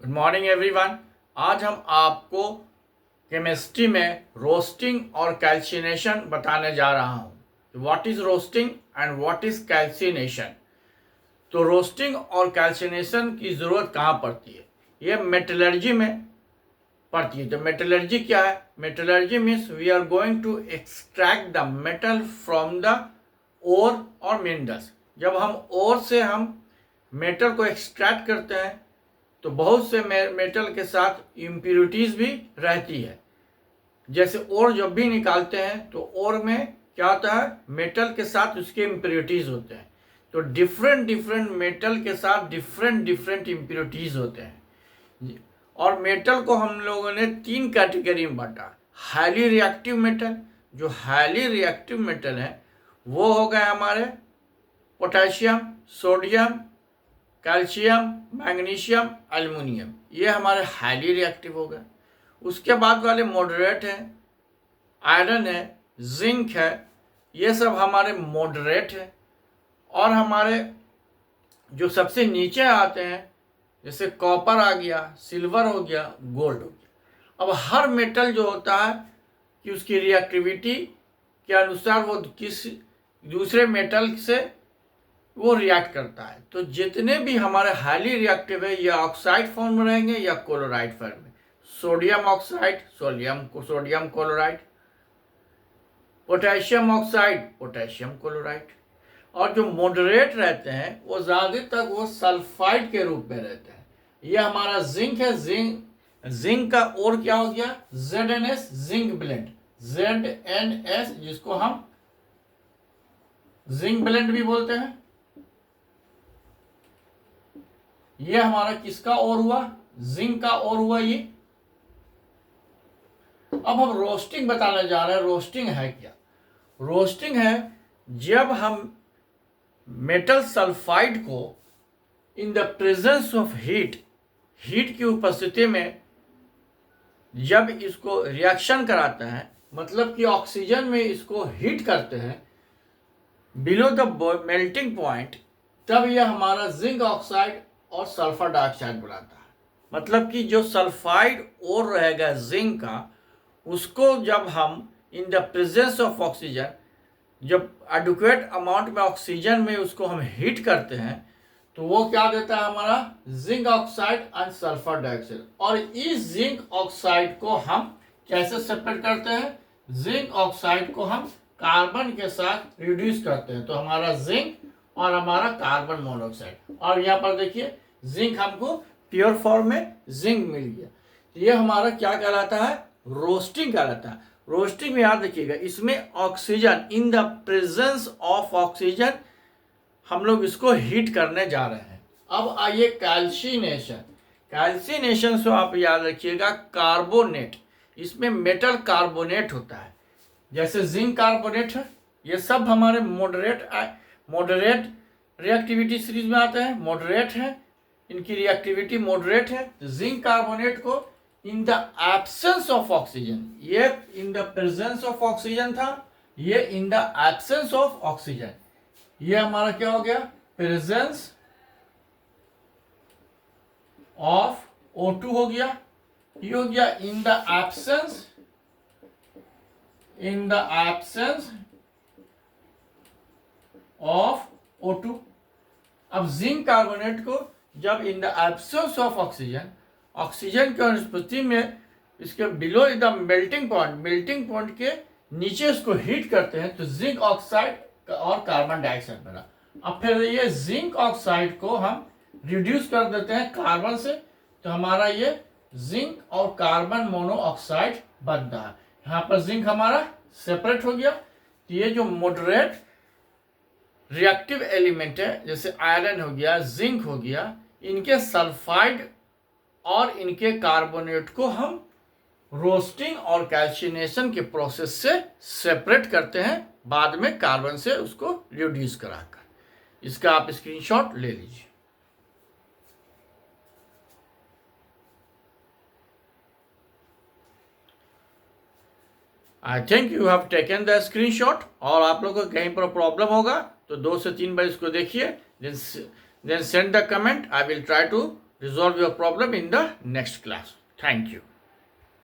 Good morning everyone. आज हम आपको केमिस्ट्री में रोस्टिंग और कैल्सिनेशन बताने जा रहा हूँ। What is roasting and what is calcination. तो रोस्टिंग और कैल्सिनेशन की ज़रूरत कहाँ पड़ती है? ये मेटलर्जी में पड़ती है। तो मेटलर्जी क्या है? Metallurgy means we are going to extract the metal from the ore और मिनरल्स। जब हम ओर से हम मेटल को एक्सट्रैक्ट करते हैं तो बहुत से मेटल के साथ इम्प्योरिटीज़ भी रहती है। जैसे ओर जब भी निकालते हैं तो ओर में क्या होता है? मेटल के साथ उसके इम्प्योरिटीज़ होते हैं। तो डिफरेंट डिफरेंट मेटल के साथ डिफरेंट डिफरेंट इम्प्योरिटीज़ होते हैं। और मेटल को हम लोगों ने 3 कैटेगरी में बांटा। हाईली रिएक्टिव मेटल, जो हाईली रिएक्टिव मेटल है वो हो गए हमारे potassium, sodium, calcium, magnesium, aluminium. ये हमारे हाईली रिएक्टिव हो गए। उसके बाद वाले मॉडरेट हैं, आयरन है, जिंक है, ये सब हमारे मॉडरेट है। और हमारे जो सबसे नीचे आते हैं जैसे कॉपर आ गया, सिल्वर हो गया, गोल्ड हो गया। अब हर मेटल जो होता है कि उसकी रिएक्टिविटी के अनुसार वो किस दूसरे मेटल से वो रिएक्ट करता है। तो जितने भी हमारे हाईली रिएक्टिव है या ऑक्साइड फॉर्म में रहेंगे या क्लोराइड फॉर्म में। Sodium oxide, sodium chloride, potassium oxide, potassium chloride. और जो मॉडरेट रहते हैं वो ज़्यादातर वो सल्फाइड के रूप में रहते हैं। ये हमारा जिंक है। जिंक का और क्या हो गया? ZnS, जिंक ब्लेंड, ZnS, जिसको हम जिंक ब्लेंड भी बोलते हैं। ये हमारा किसका और हुआ? जिंक का और हुआ ये। अब हम रोस्टिंग बताने जा रहे हैं। रोस्टिंग है क्या? रोस्टिंग है जब हम मेटल सल्फाइड को in the presence of heat की उपस्थिति में जब इसको रिएक्शन कराते हैं, मतलब कि ऑक्सीजन में इसको हीट करते हैं बिलो द मेल्टिंग पॉइंट, तब यह हमारा जिंक ऑक्साइड और सल्फर डाइऑक्साइड बनाता है। मतलब कि जो सल्फाइड और रहेगा जिंक का, उसको जब हम इन द प्रेजेंस ऑफ ऑक्सीजन, जब एडुक्वेट अमाउंट में ऑक्सीजन में उसको हम हीट करते हैं तो वो क्या देता है? हमारा zinc oxide and sulphur dioxide. और इस जिंक ऑक्साइड को हम कैसे सेपरेट करते हैं? जिंक ऑक्साइड को हम कार्बन के साथ रिड्यूस करते हैं, तो हमारा जिंक और हमारा कार्बन मोनोऑक्साइड। और यहाँ पर देखिए जिंक हमको प्योर फॉर्म में जिंक मिल गया। तो ये हमारा क्या कहलाता है? रोस्टिंग कहलाता है। रोस्टिंग में याद रखिएगा, इसमें oxygen, in the presence of oxygen हम लोग इसको हीट करने जा रहे हैं। अब आइए कैल्सिनेशन। कैल्सिनेशन से आप याद रखिएगा कार्बोनेट, इसमें मेटल कार्बोनेट होता है। जैसे जिंक कार्बोनेट है, ये सब हमारे मॉडरेट रिएक्टिविटी सीरीज में आते हैं, मॉडरेट है, इनकी रिएक्टिविटी मॉडरेट है। जिंक कार्बोनेट को in the absence of oxygen, ये in the presence of oxygen था, ये in the absence of oxygen. ये हमारा क्या हो गया? प्रेजेंस ऑफ O2 हो गया। ये हो गया इन द एब्सेंस ऑफ O2। अब जिंक कार्बोनेट को जब इन the absence of oxygen, oxygen की अनुपस्थिति में इसके बिलो द मेल्टिंग पॉइंट के नीचे इसको हीट करते हैं तो जिंक ऑक्साइड और कार्बन डाइऑक्साइड बना। अब फिर ये जिंक ऑक्साइड को हम रिड्यूस कर देते हैं कार्बन से, तो हमारा ये जिंक और कार्बन मोनोऑक्साइड बनता है। यहाँ पर जिंक हमारा सेपरेट हो गया। तो ये जो मॉडरेट रिएक्टिव एलिमेंट है जैसे आयरन हो गया, जिंक हो गया, इनके सल्फाइड और इनके कार्बोनेट को हम रोस्टिंग और कैल्सिनेशन के प्रोसेस से सेपरेट करते हैं, बाद में कार्बन से उसको रिड्यूस कराकर। इसका आप स्क्रीनशॉट ले लीजिए। I think you have taken the screenshot. और आप लोगों को कहीं पर प्रॉब्लम होगा तो 2 से 3 बार इसको देखिए, then send the comment. I will try to resolve your problem in the next class. Thank you.